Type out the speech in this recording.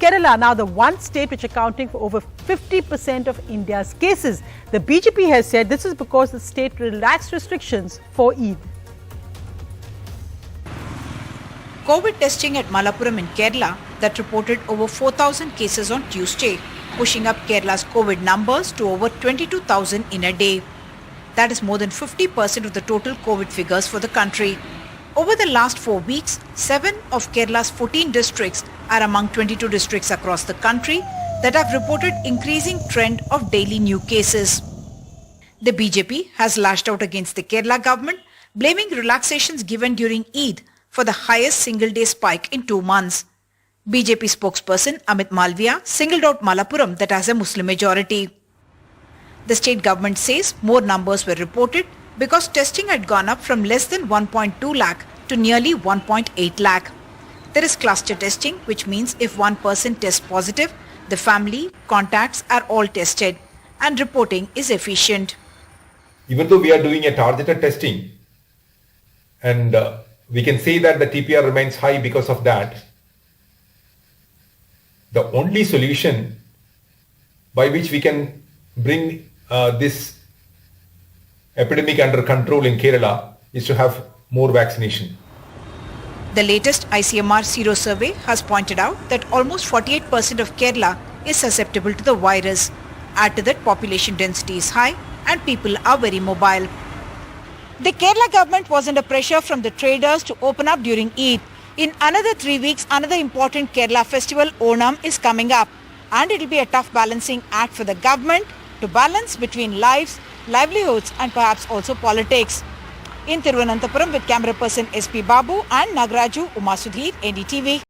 Kerala now the one state which accounting for over 50% of India's cases. The BJP has said this is because the state relaxed restrictions for Eid. COVID testing at Malappuram in Kerala that reported over 4,000 cases on Tuesday, pushing up Kerala's COVID numbers to over 22,000 in a day. That is more than 50% of the total COVID figures for the country. Over the last 4 weeks, 7 of Kerala's 14 districts are among 22 districts across the country that have reported increasing trend of daily new cases. The BJP has lashed out against the Kerala government, blaming relaxations given during Eid for the highest single-day spike in 2 months. BJP spokesperson Amit Malviya singled out Malappuram that has a Muslim majority. The state government says more numbers were reported because testing had gone up from less than 1.2 lakh to nearly 1.8 lakh. There is cluster testing, which means if one person tests positive, the family, contacts are all tested and reporting is efficient. Even though we are doing a targeted testing and we can say that the TPR remains high because of that, the only solution by which we can bring this epidemic under control in Kerala is to have more vaccination. The latest ICMR Sero survey has pointed out that almost 48% of Kerala is susceptible to the virus. Add to that, population density is high and people are very mobile. The Kerala government was under pressure from the traders to open up during Eid. In another 3 weeks, another important Kerala festival, Onam, is coming up. And it will be a tough balancing act for the government to balance between lives, livelihoods and perhaps also politics. In Thiruvananthapuram with camera person SP Babu and Nagaraju, Uma Sudhir, NDTV.